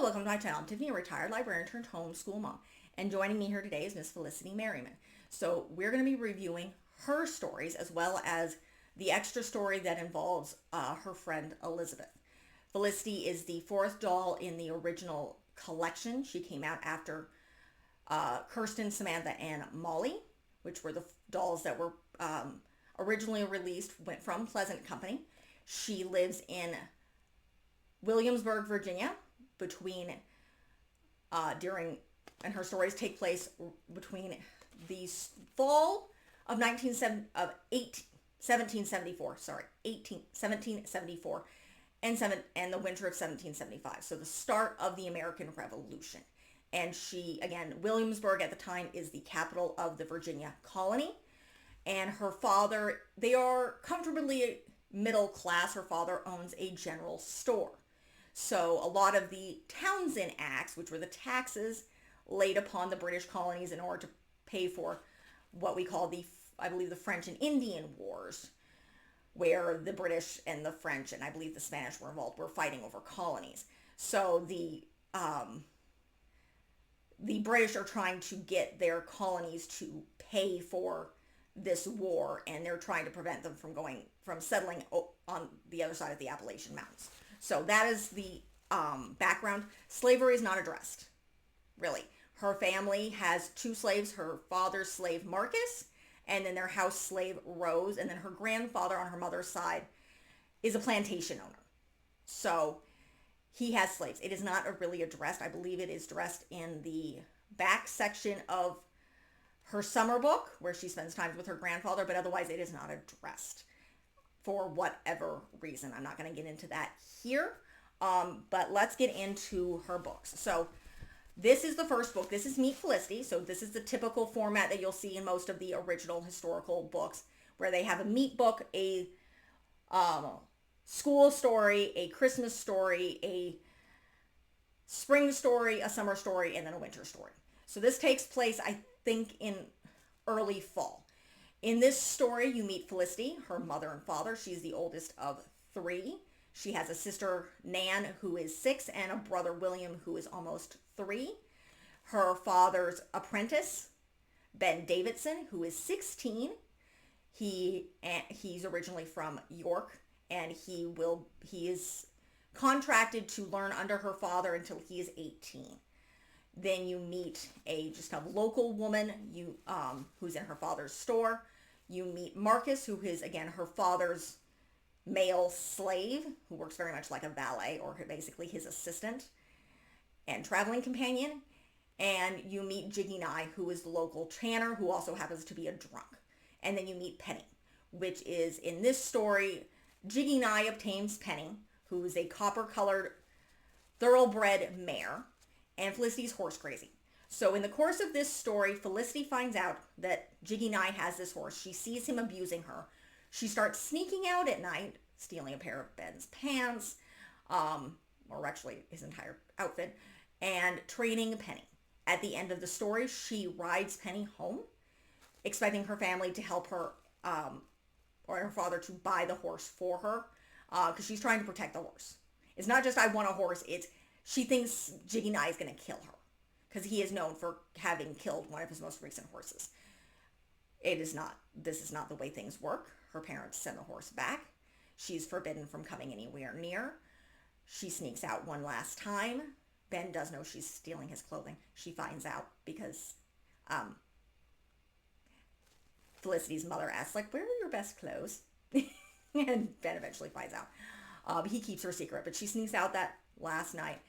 Hello, welcome to my channel. I'm Tiffany, a retired librarian turned homeschool mom. And joining me here today is Miss Felicity Merriman. So we're going to be reviewing her stories as well as the extra story that involves her friend Elizabeth. Felicity is the fourth doll in the original collection. She came out after Kirsten, Samantha, and Molly, which were the dolls that were originally released, went from Pleasant Company. She lives in Williamsberg, Virginia, and her stories take place between the fall of 1774, and the winter of 1775. So the start of the American Revolution. And Williamsburg at the time is the capital of the Virginia colony. And her father, they are comfortably middle class. Her father owns a general store. So a lot of the Townshend Acts, which were the taxes laid upon the British colonies in order to pay for what we call the French and Indian Wars, where the British and the French and I believe the Spanish were involved, were fighting over colonies. So the British are trying to get their colonies to pay for this war, and they're trying to prevent them from settling on the other side of the Appalachian Mountains. So that is the background. Slavery is not addressed, really. Her family has two slaves, her father's slave Marcus, and then their house slave Rose, and then her grandfather on her mother's side is a plantation owner. So he has slaves. It is not really addressed. I believe it is addressed in the back section of her summer book, where she spends time with her grandfather, but otherwise it is not addressed for whatever reason. I'm not going to get into that here, but let's get into her books. So this is the first book. This is Meet Felicity. So this is the typical format that you'll see in most of the original historical books, where they have a meet book, a school story, a Christmas story, a spring story, a summer story, and then a winter story. So this takes place, I think, in early fall. In this story, you meet Felicity, her mother and father. She's the oldest of three. She has a sister, Nan, who is 6, and a brother, William, who is almost 3. Her father's apprentice, Ben Davidson, who is 16. He's originally from York, and he is contracted to learn under her father until he is 18. Then you meet a local woman who's in her father's store. You meet Marcus, who is, again, her father's male slave, who works very much like a valet, or basically his assistant and traveling companion. And you meet Jiggy Nye, who is the local tanner, who also happens to be a drunk. And then you meet Penny, which is, in this story, Jiggy Nye obtains Penny, who is a copper-colored thoroughbred mare, and Felicity's horse crazy. So in the course of this story, Felicity finds out that Jiggy Nye has this horse. She sees him abusing her. She starts sneaking out at night, stealing a pair of Ben's pants, or actually his entire outfit, and training Penny. At the end of the story, she rides Penny home, expecting her family to help her, or her father to buy the horse for her, because she's trying to protect the horse. It's not just, I want a horse, it's she thinks Jiggy Nye is going to kill her, because he is known for having killed one of his most recent horses. This is not the way things work. Her parents send the horse back. She's forbidden from coming anywhere near. She sneaks out one last time. Ben does know she's stealing his clothing. She finds out because Felicity's mother asks, where are your best clothes? And Ben eventually finds out. He keeps her secret, but she sneaks out that last night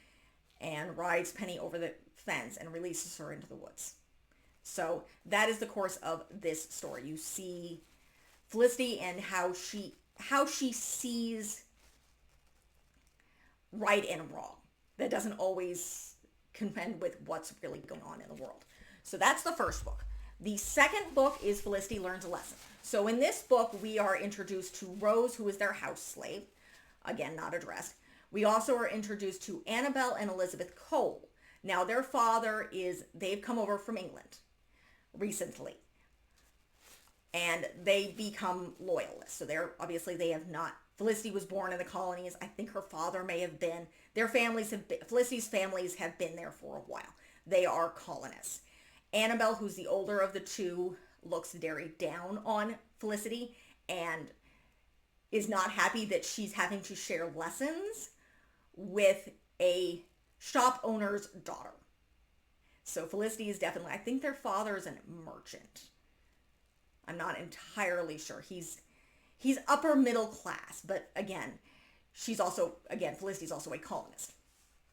and rides Penny over the fence and releases her into the woods. So that is the course of this story. You see Felicity and how she sees right and wrong. That doesn't always contend with what's really going on in the world. So that's the first book. The second book is Felicity Learns a Lesson. So in this book, we are introduced to Rose, who is their house slave. Again, not addressed. We also are introduced to Annabelle and Elizabeth Cole. Now, their father they've come over from England recently. and they become loyalists. So they're obviously they have not. Felicity was born in the colonies. I think her father may have been. Their families have been. Felicity's families have been there for a while. They are colonists. Annabelle, who's the older of the two, looks very down on Felicity and is not happy that she's having to share lessons with a shop owner's daughter. So Felicity is definitely, I think their father is a merchant. I'm not entirely sure. He's upper middle class, but again, Felicity's also a colonist.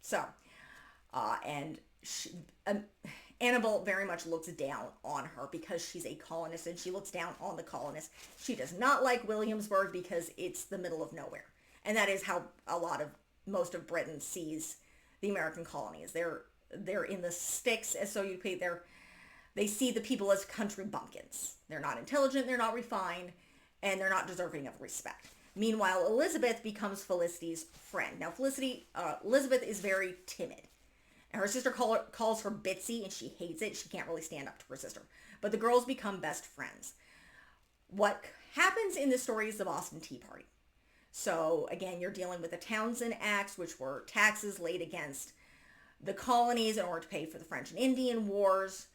So, and Annabelle very much looks down on her because she's a colonist, and she looks down on the colonists. She does not like Williamsburg because it's the middle of nowhere. And that is how most of Britain sees the American colonies. They're in the sticks, as so you pay they see the people as country bumpkins. They're not intelligent, they're not refined, and they're not deserving of respect. Meanwhile, Elizabeth becomes Felicity's friend. Now, Elizabeth is very timid. And her sister calls her Bitsy, and she hates it. She can't really stand up to her sister. But the girls become best friends. What happens in this story is the Boston Tea Party. So, again, you're dealing with the Townshend Acts, which were taxes laid against the colonies in order to pay for the French and Indian Wars.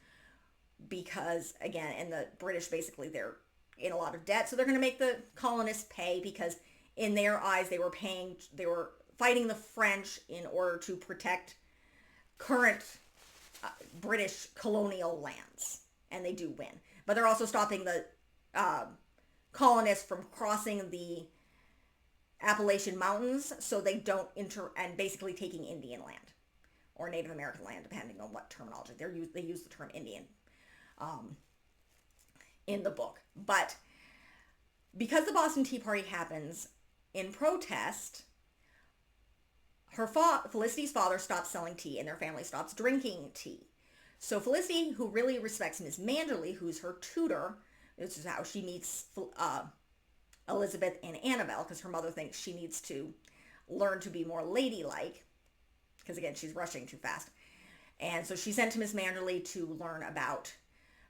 Because, again, and the British, basically, they're in a lot of debt. So they're going to make the colonists pay because, in their eyes, they were fighting the French in order to protect current British colonial lands, and they do win. But they're also stopping the colonists from crossing the Appalachian Mountains, so they don't and basically taking Indian land or Native American land, depending on what terminology they use the term Indian in the book. But because the Boston Tea Party happens in protest, Felicity's father stops selling tea, and their family stops drinking tea. So Felicity, who really respects Miss Manderley, who's her tutor, this is how she meets Elizabeth and Annabelle, because her mother thinks she needs to learn to be more ladylike, because again, she's rushing too fast. And so she's sent to Miss Manderley to learn about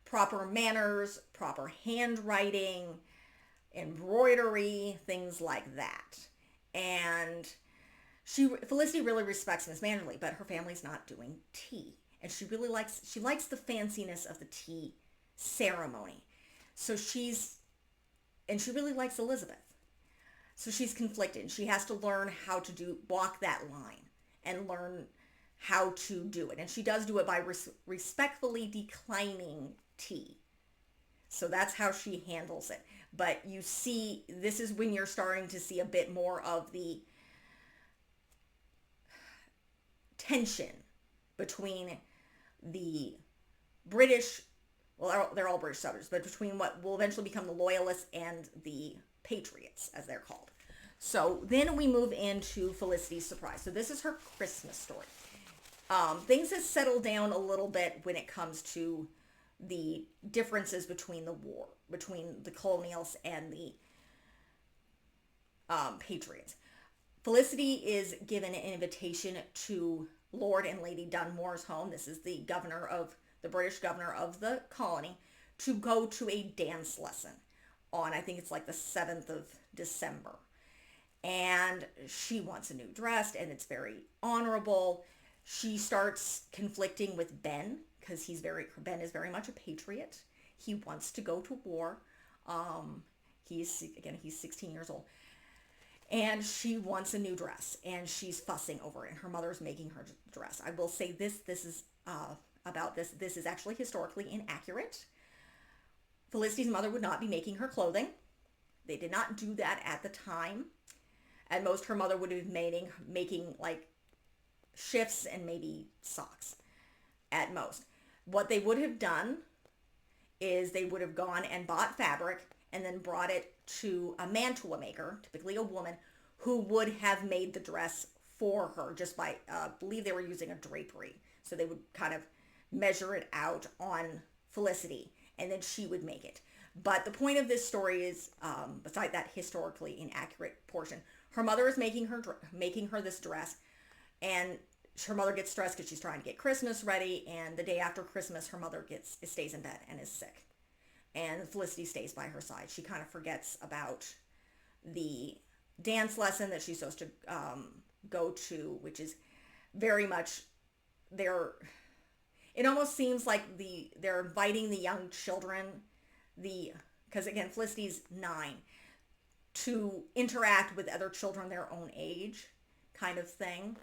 proper manners, proper handwriting, embroidery, things like that. And Felicity really respects Miss Manderley, but her family's not doing tea. And she likes the fanciness of the tea ceremony. So she really likes Elizabeth. So she's conflicted. She has to learn how to walk that line and learn how to do it. And she does do it by respectfully declining tea. So that's how she handles it. But you see, this is when you're starting to see a bit more of the tension between the British, well, they're all British subjects, but between what will eventually become the Loyalists and the Patriots, as they're called. So then we move into Felicity's surprise. So this is her Christmas story. Things have settled down a little bit when it comes to the differences between the colonials and the Patriots. Felicity is given an invitation to Lord and Lady Dunmore's home. This is the British governor of the colony, to go to a dance lesson on, I think it's like the 7th of December. And she wants a new dress, and it's very honorable. She starts conflicting with Ben, because Ben is very much a patriot. He wants to go to war. He's 16 years old. And she wants a new dress, and she's fussing over it, and her mother's making her dress. I will say this is actually historically inaccurate. Felicity's mother would not be making her clothing. They did not do that at the time. At most, her mother would have been making like shifts and maybe socks at most. What they would have done is they would have gone and bought fabric and then brought it to a mantua maker, typically a woman, who would have made the dress for her just by, I believe they were using a drapery. So they would kind of measure it out on Felicity, and then she would make it. But the point of this story is, beside that historically inaccurate portion, her mother is making her this dress, and her mother gets stressed because she's trying to get Christmas ready, and the day after Christmas, her mother stays in bed and is sick. and Felicity stays by her side. She kind of forgets about the dance lesson that she's supposed to go to, which is very much it almost seems like they're inviting the young children, because again, Felicity's 9, to interact with other children their own age kind of thing,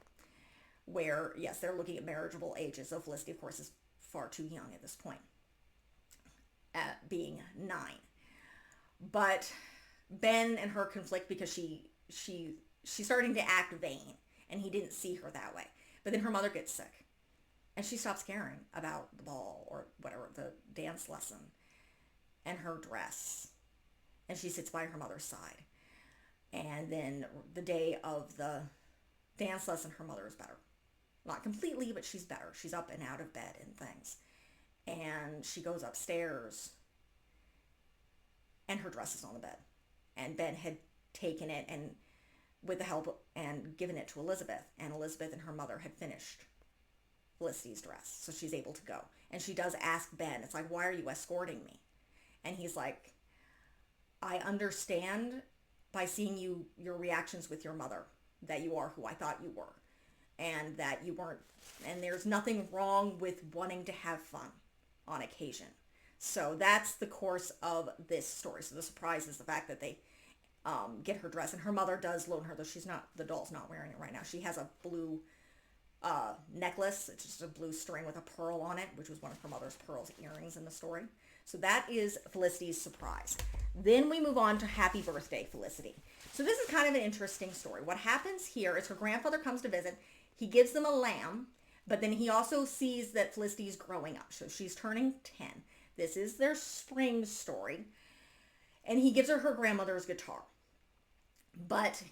where, yes, they're looking at marriageable ages. So Felicity, of course, is far too young at this point, at being 9. But Ben and her conflict because she's starting to act vain, and he didn't see her that way. But then her mother gets sick, and she stops caring about the ball or whatever, the dance lesson, and her dress, and she sits by her mother's side. And then the day of the dance lesson, her mother is better. Not completely, but she's better. She's up and out of bed and things. And she goes upstairs, and her dress is on the bed. And Ben had taken it and with the help and given it to Elizabeth. And Elizabeth and her mother had finished Felicity's dress. So she's able to go. And she does ask Ben, it's like, why are you escorting me? And he's like, I understand by seeing your reactions with your mother that you are who I thought you were. And that you weren't, and there's nothing wrong with wanting to have fun on occasion. So that's the course of this story. So the surprise is the fact that they get her dress, and her mother does loan her, though the doll's not wearing it right now. She has a blue necklace. It's just a blue string with a pearl on it, which was one of her mother's pearls earrings in the story. So that is Felicity's surprise. Then we move on to Happy Birthday, Felicity. So this is kind of an interesting story. What happens here is her grandfather comes to visit. He gives them a lamb, but then he also sees that Felicity's growing up. So she's turning 10. This is their spring story. And he gives her grandmother's guitar. But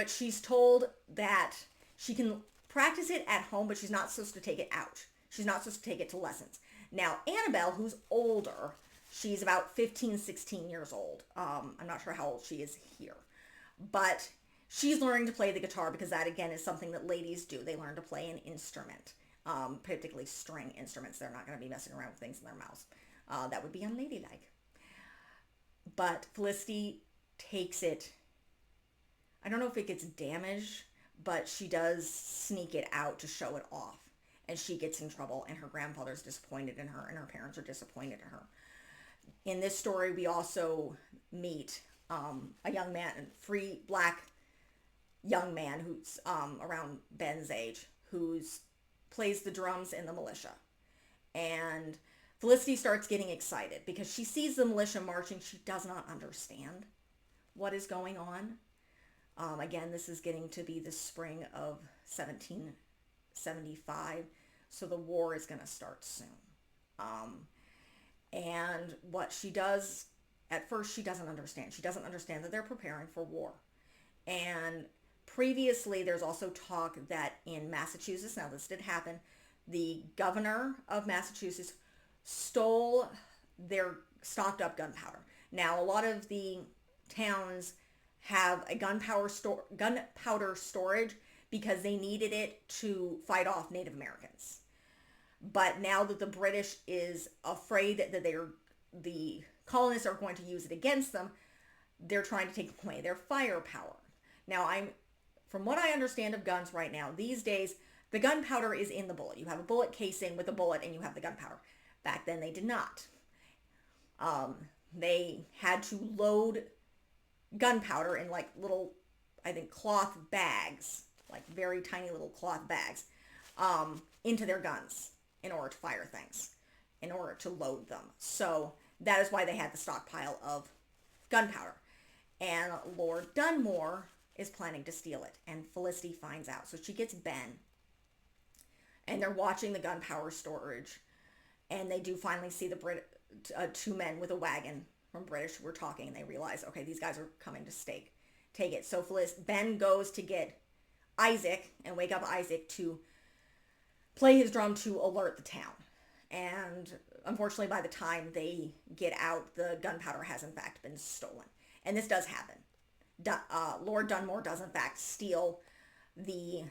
she's told that she can practice it at home, but she's not supposed to take it out. She's not supposed to take it to lessons. Now, Annabelle, who's older, she's about 15, 16 years old. I'm not sure how old she is here. But she's learning to play the guitar because that, again, is something that ladies do. They learn to play an instrument, particularly string instruments. They're not going to be messing around with things in their mouths. That would be unladylike. But Felicity takes it. I don't know if it gets damaged, but she does sneak it out to show it off. And she gets in trouble, and her grandfather's disappointed in her, and her parents are disappointed in her. In this story, we also meet a young man, a free black young man who's around Ben's age, who's plays the drums in the militia. And Felicity starts getting excited because she sees the militia marching. She does not understand what is going on. Again, this is getting to be the spring of 1775, so the war is going to start soon. And what she does, at first she doesn't understand. She doesn't understand that they're preparing for war. And previously, there's also talk that in Massachusetts, now this did happen, the governor of Massachusetts stole their stocked up gunpowder. Now, a lot of the towns have a gunpowder storage because they needed it to fight off Native Americans. But now that the British is afraid that the colonists are going to use it against them, they're trying to take away their firepower. Now, from what I understand of guns right now, these days, the gunpowder is in the bullet. You have a bullet casing with a bullet and you have the gunpowder. Back then, they did not. They had to load gunpowder in like little, I think, cloth bags, like very tiny little cloth bags, into their guns in order to fire things, in order to load them. So that is why they had the stockpile of gunpowder. And Lord Dunmore is planning to steal it, and Felicity finds out. So she gets Ben, and they're watching the gunpowder storage, and they do finally see the two men with a wagon from British who were talking, and they realize, okay, these guys are coming to take it. So Ben goes to get Isaac and wake up Isaac to play his drum to alert the town. And unfortunately, by the time they get out, the gunpowder has in fact been stolen. And this does happen. Lord Dunmore does in fact steal the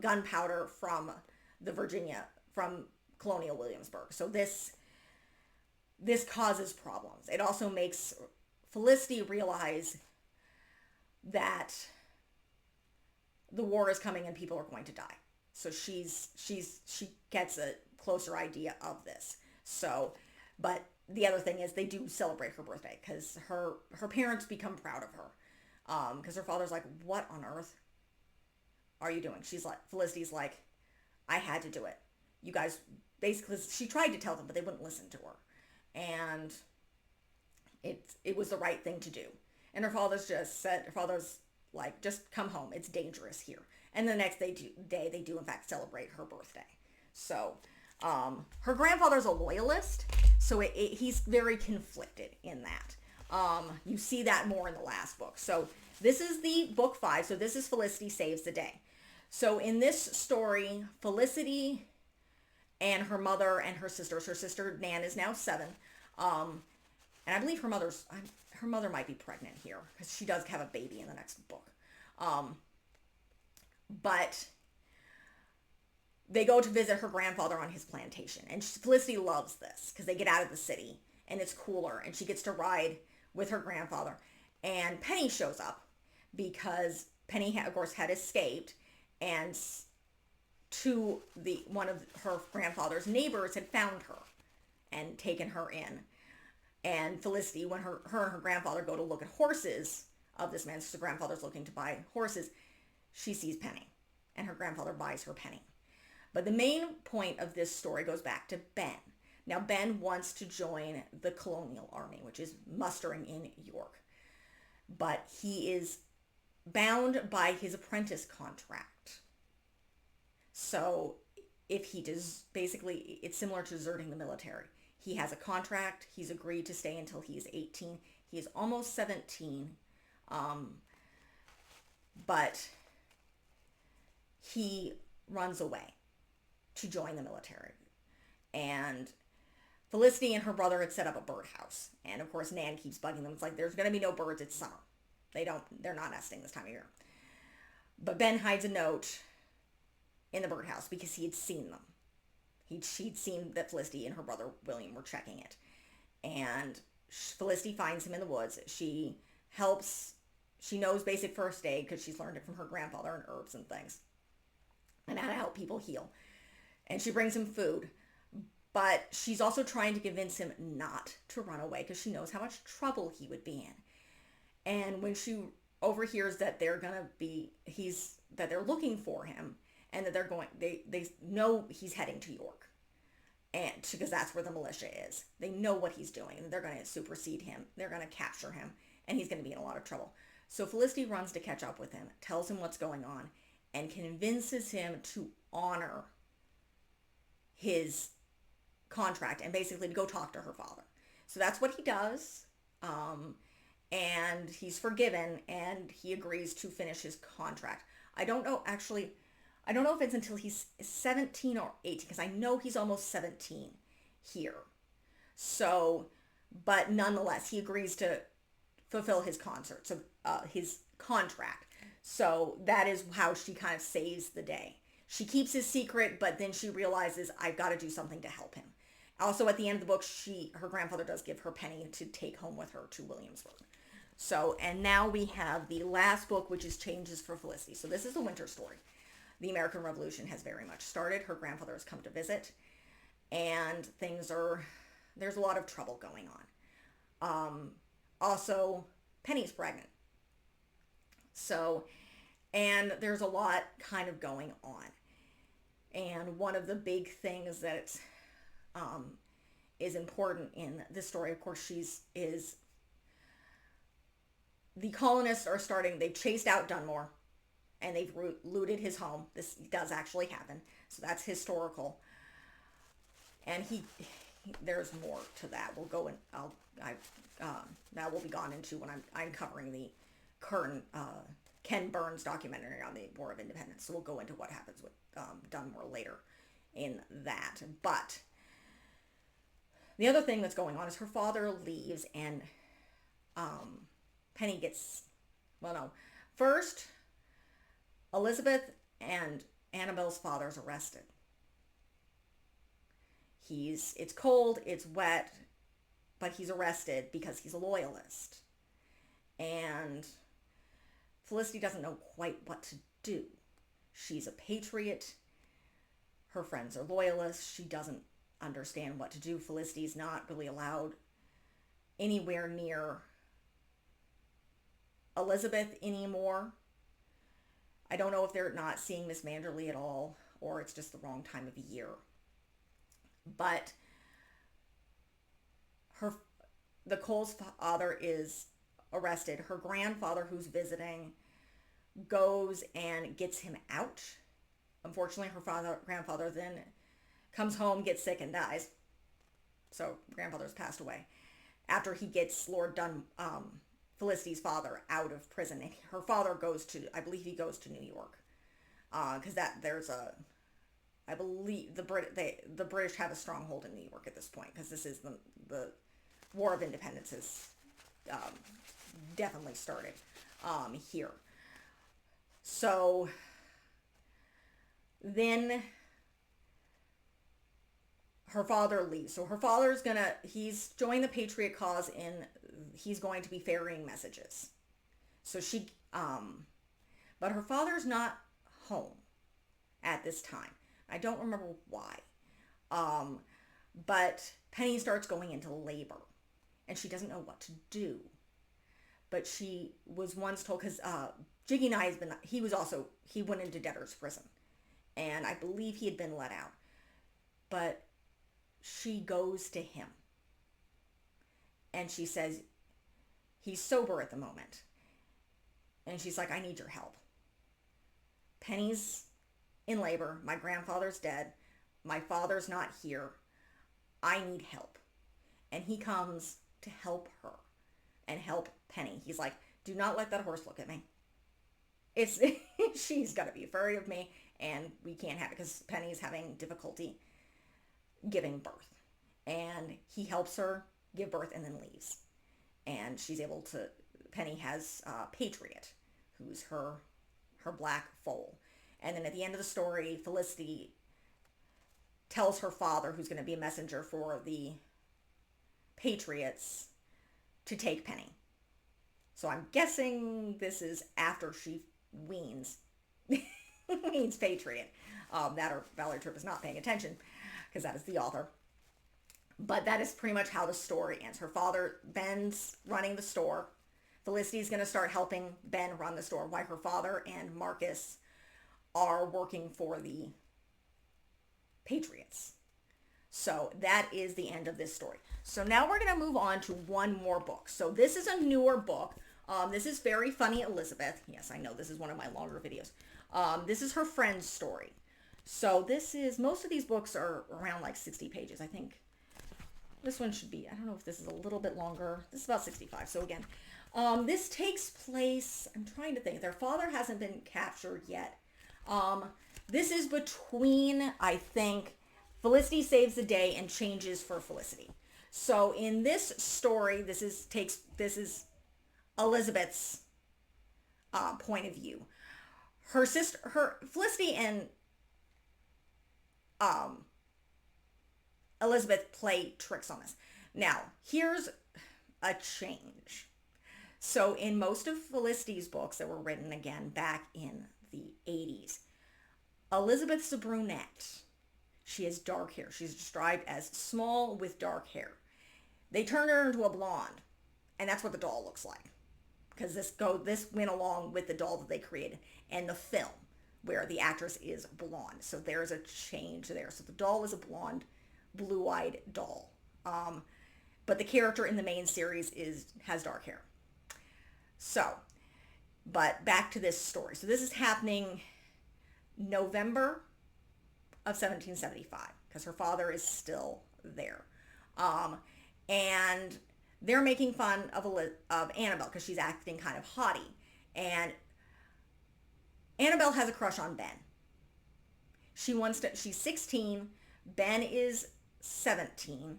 gunpowder from the Virginia, from Colonial Williamsburg. So this this causes problems. It also makes Felicity realize that the war is coming and people are going to die. So she gets a closer idea of this. So, but the other thing is they do celebrate her birthday because her parents become proud of her. Because her father's like, what on earth are you doing? Felicity's like, I had to do it. You guys, basically, she tried to tell them, but they wouldn't listen to her. And it was the right thing to do. And her father's like, just come home. It's dangerous here. And the next day they do in fact celebrate her birthday. So her grandfather's a loyalist, so he's very conflicted in that. You see that more in the last book. So this is the book 5. So this is Felicity Saves the Day. So in this story, Felicity and her mother and her sister Nan is now 7. And I believe her mother might be pregnant here because she does have a baby in the next book. But they go to visit her grandfather on his plantation. And Felicity loves this because they get out of the city and it's cooler. And she gets to ride with her grandfather. And Penny shows up because Penny, of course, had escaped. And one of her grandfather's neighbors had found her and taken her in. And Felicity, when her and her grandfather go to look at horses of this man, so the grandfather's looking to buy horses, she sees Penny. And her grandfather buys her Penny. But the main point of this story goes back to Ben. Now, Ben wants to join the colonial army, which is mustering in York. But he is bound by his apprentice contract. So if he does, basically, it's similar to deserting the military. He has a contract. He's agreed to stay until he's 18. He is almost 17. But he runs away to join the military. And Felicity and her brother had set up a birdhouse. And of course, Nan keeps bugging them. It's like, there's going to be no birds. It's summer. They're not nesting this time of year. But Ben hides a note in the birdhouse because he had seen them. She'd seen that Felicity and her brother William were checking it. And Felicity finds him in the woods. She knows basic first aid because she's learned it from her grandfather and herbs and things. And how to help people heal. And she brings him food. But she's also trying to convince him not to run away because she knows how much trouble he would be in. And when she overhears that they're looking for him, and that they know he's heading to York, and because that's where the militia is. They know what he's doing, and they're going to supersede him. They're going to capture him, and he's going to be in a lot of trouble. So Felicity runs to catch up with him, tells him what's going on, and convinces him to honor his contract and basically to go talk to her father. So that's what he does. And he's forgiven, and he agrees to finish his contract. I don't know if it's until he's 17 or 18, because I know he's almost 17 here. So, but nonetheless, he agrees to fulfill his his contract. So that is how she kind of saves the day. She keeps his secret, but then she realizes, I've got to do something to help him. Also, at the end of the book, her grandfather does give her Penny to take home with her to Williamsburg. So, and now we have the last book, which is Changes for Felicity. So this is the winter story. The American Revolution has very much started. Her grandfather has come to visit. And there's a lot of trouble going on. Also, Penny's pregnant. So, and there's a lot kind of going on. And one of the big things that is important in this story, of course, the colonists they've chased out Dunmore, and they've looted his home. This does actually happen. So that's historical. And there's more to that. We'll go that will be gone into when I'm covering the current Ken Burns documentary on the War of Independence. So we'll go into what happens with Dunmore later in that. But the other thing that's going on is her father leaves, and Penny first Elizabeth and Annabelle's father's arrested. It's cold, it's wet, but he's arrested because he's a loyalist. And Felicity doesn't know quite what to do. She's a patriot. Her friends are loyalists. She doesn't understand what to do. Felicity's not really allowed anywhere near Elizabeth anymore. I don't know if they're not seeing Miss Manderley at all, or it's just the wrong time of year. But the Cole's father is arrested. Her grandfather, who's visiting, goes and gets him out. Unfortunately, her grandfather then comes home, gets sick, and dies. So grandfather's passed away after he gets Lord Felicity's father out of prison. And her father goes to, I believe he goes to New York, because I believe the British have a stronghold in New York at this point, because this is the War of Independence has definitely started here. So then her father leaves. So her father's he's joined the Patriot cause, and he's going to be ferrying messages. So but her father's not home at this time. I don't remember why. But Penny starts going into labor, and she doesn't know what to do. But she was once told, because Jiggy Nye he went into debtor's prison, and I believe he had been let out. But she goes to him, and she says, he's sober at the moment. And she's like, I need your help. Penny's in labor. My grandfather's dead. My father's not here. I need help. And he comes to help her and help Penny. He's like, do not let that horse look at me. She's got to be afraid of me, and we can't have it because Penny's having difficulty giving birth. And he helps her give birth and then leaves. And she's able to, Penny has Patriot, who's her black foal. And then at the end of the story, Felicity tells her father, who's going to be a messenger for the Patriots, to take Penny. So I'm guessing this is after she weans Patriot. That or Valerie Tripp is not paying attention, because that is the author. But that is pretty much how the story ends. Her father, Ben's running the store. Felicity's going to start helping Ben run the store, while her father and Marcus are working for the Patriots. So that is the end of this story. So now we're going to move on to one more book. So this is a newer book. This is Very Funny Elizabeth. Yes, I know this is one of my longer videos. This is her friend's story. So most of these books are around like 60 pages. I think this one should be, I don't know if this is a little bit longer. This is about 65. So again, this takes place, I'm trying to think. Their father hasn't been captured yet. This is between, I think, Felicity saves the day and changes for Felicity. So in this story, this is Elizabeth's point of view. Felicity and Elizabeth play tricks on us. Now, here's a change. So in most of Felicity's books that were written, again, back in the 80s, Elizabeth's a brunette. She has dark hair. She's described as small with dark hair. They turned her into a blonde, and that's what the doll looks like. Because this went along with the doll that they created and the film, where the actress is blonde. So there's a change there. So the doll is a blonde, blue-eyed doll. But the character in the main series has dark hair. So, but back to this story. So this is happening November of 1775, because her father is still there. And they're making fun of Annabelle because she's acting kind of haughty. And Annabelle has a crush on Ben. She's 16. Ben is 17,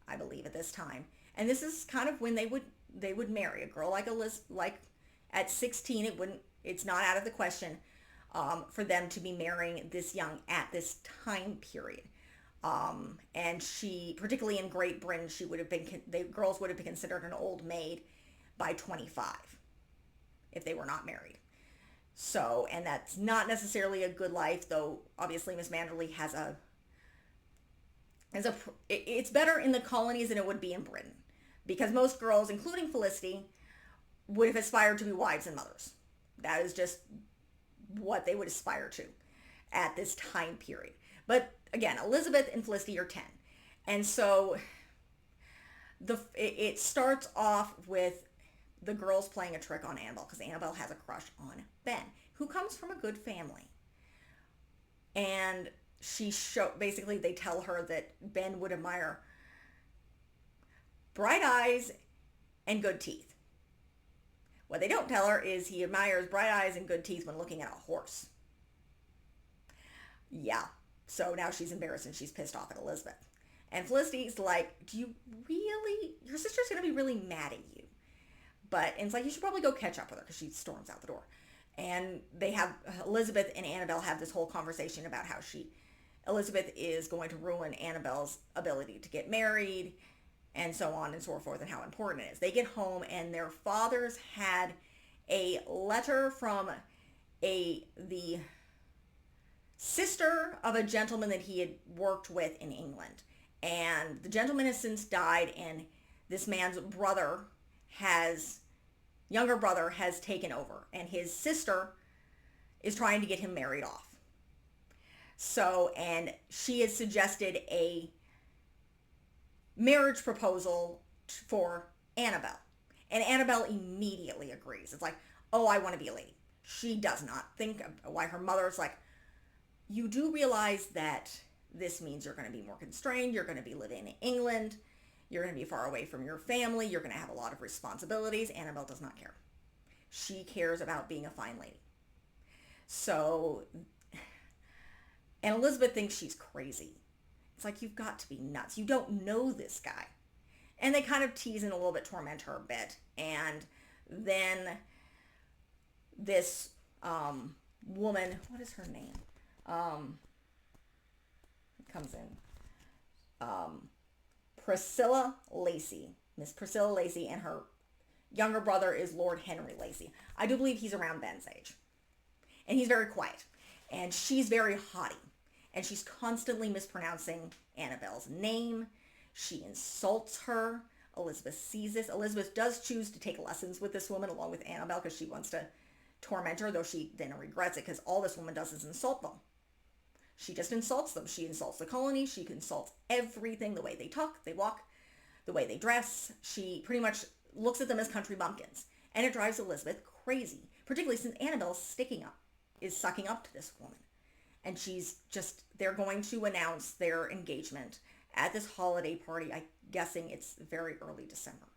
I believe, at this time. And this is kind of when they would marry. A girl like at 16, it's not out of the question for them to be marrying this young at this time period. And she, particularly in Great Britain, she would have been, the girls would have been considered an old maid by 25 if they were not married. So, and that's not necessarily a good life, though obviously Miss Manderley it's better in the colonies than it would be in Britain. Because most girls, including Felicity, would have aspired to be wives and mothers. That is just what they would aspire to at this time period. But again, Elizabeth and Felicity are 10. And so it starts off with the girls playing a trick on Annabelle, because Annabelle has a crush on Ben, who comes from a good family. And basically they tell her that Ben would admire bright eyes and good teeth. What they don't tell her is he admires bright eyes and good teeth when looking at a horse. Yeah. So now she's embarrassed and she's pissed off at Elizabeth. And Felicity's like, do you really, your sister's going to be really mad at you. And it's like, you should probably go catch up with her, because she storms out the door. And Elizabeth and Annabelle have this whole conversation about how Elizabeth is going to ruin Annabelle's ability to get married, and so on and so forth, and how important it is. They get home, and their fathers had a letter from the sister of a gentleman that he had worked with in England. And the gentleman has since died, and this man's younger brother has taken over, and his sister is trying to get him married off. So, and she has suggested a marriage proposal for Annabelle. And Annabelle immediately agrees. It's like, oh, I want to be a lady. She does not think why her mother's like, you do realize that this means you're going to be more constrained. You're going to be living in England. You're going to be far away from your family. You're going to have a lot of responsibilities. Annabelle does not care. She cares about being a fine lady. So, and Elizabeth thinks she's crazy. It's like, you've got to be nuts. You don't know this guy. And they kind of tease and a little bit torment her a bit. And then this woman, what is her name? Comes in. Priscilla Lacey. Miss Priscilla Lacey, and her younger brother is Lord Henry Lacey. I do believe he's around Ben's age. And he's very quiet. And she's very haughty. And she's constantly mispronouncing Annabelle's name. She insults her. Elizabeth sees this. Elizabeth does choose to take lessons with this woman along with Annabelle, because she wants to torment her, though she then regrets it, because all this woman does is insult them. She just insults them. She insults the colony. She insults everything, the way they talk, they walk, the way they dress. She pretty much looks at them as country bumpkins. And it drives Elizabeth crazy, particularly since Annabelle is sucking up to this woman. And they're going to announce their engagement at this holiday party. I'm guessing it's very early December.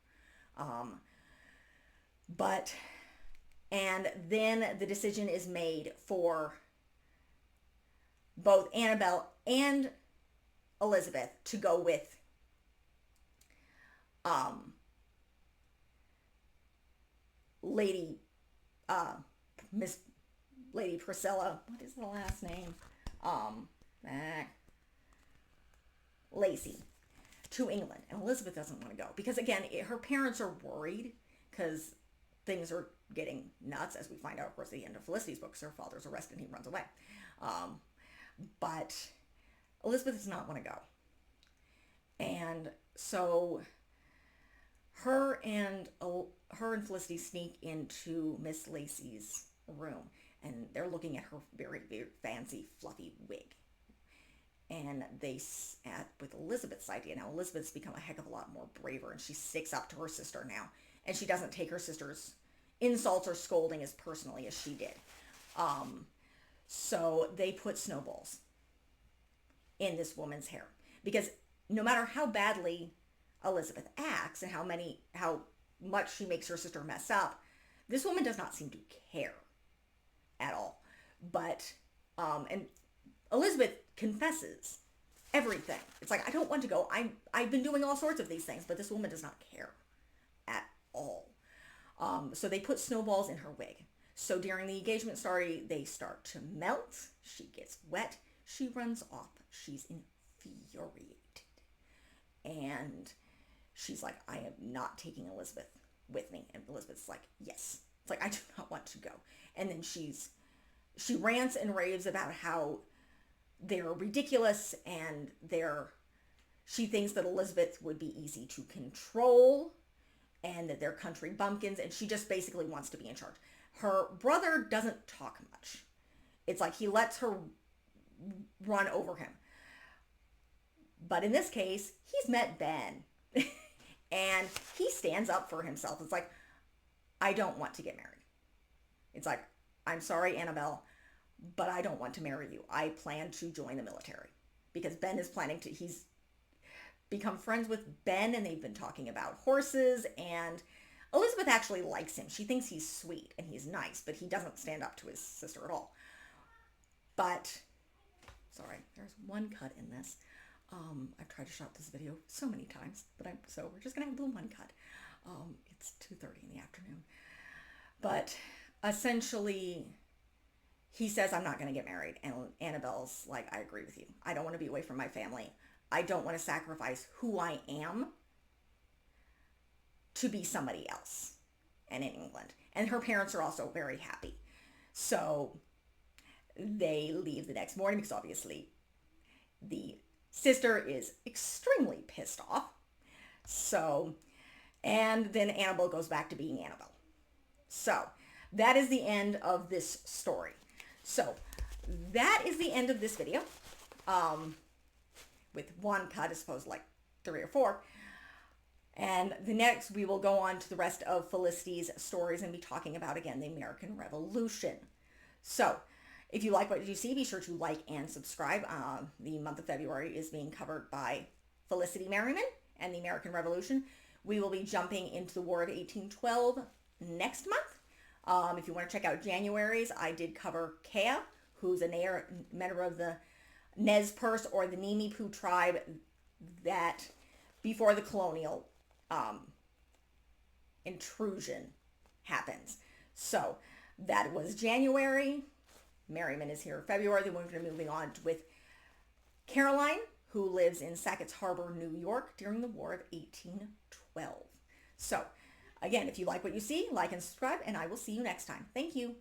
And then the decision is made for both Annabelle and Elizabeth to go with Lady Priscilla, what is the last name? Lacey, to England. And Elizabeth doesn't want to go because, again, her parents are worried because things are getting nuts, as we find out, of course, at the end of Felicity's books. Her father's arrested and he runs away. But Elizabeth does not want to go. And so her and Felicity sneak into Miss Lacey's room, and they're looking at her very, very fancy, fluffy wig. And with Elizabeth's idea, now Elizabeth's become a heck of a lot more braver, and she sticks up to her sister now, and she doesn't take her sister's insults or scolding as personally as she did. So they put snowballs in this woman's hair, because no matter how badly Elizabeth acts and how much she makes her sister mess up, this woman does not seem to care at all. But and Elizabeth confesses everything. It's like, I don't want to go. I've been doing all sorts of these things, but this woman does not care at all. So they put snowballs in her wig. So during the engagement story, they start to melt. She gets wet. She runs off. She's infuriated. And she's like, I am not taking Elizabeth with me. And Elizabeth's like, yes. It's like, I do not want to go. And then she rants and raves about how they're ridiculous and she thinks that Elizabeth would be easy to control and that they're country bumpkins, and she just basically wants to be in charge. Her brother doesn't talk much. It's like he lets her run over him. But in this case, he's met Ben. And he stands up for himself. It's like, I don't want to get married. It's like, I'm sorry, Annabelle, but I don't want to marry you. I plan to join the military. Because Ben is planning to, he's become friends with Ben, and they've been talking about horses, and Elizabeth actually likes him. She thinks he's sweet and he's nice, but he doesn't stand up to his sister at all. But, sorry, there's one cut in this. I've tried to shot this video so many times, but so we're just gonna have the one cut. It's 2:30 in the afternoon. But essentially, he says, I'm not gonna get married. And Annabelle's like, I agree with you. I don't want to be away from my family. I don't want to sacrifice who I am to be somebody else and in England. And her parents are also very happy. So they leave the next morning because obviously the sister is extremely pissed off. So, and then Annabelle goes back to being Annabelle. So that is the end of this story. So that is the end of this video. With one cut as opposed to like 3 or 4. And the next we will go on to the rest of Felicity's stories and be talking about, again, the American Revolution. So if you like what you see, be sure to like and subscribe. The month of February is being covered by Felicity Merriman and the American Revolution. We will be jumping into the War of 1812 next month. If you want to check out January's, I did cover Kea, who's a member of the Nez Perce or the Nimipu tribe that before the colonial intrusion happens. So that was January. Merriman is here February. Then we're going to be moving on with Caroline, who lives in Sackett's Harbor, New York during the War of 1812. So again, if you like what you see, like and subscribe, and I will see you next time. Thank you.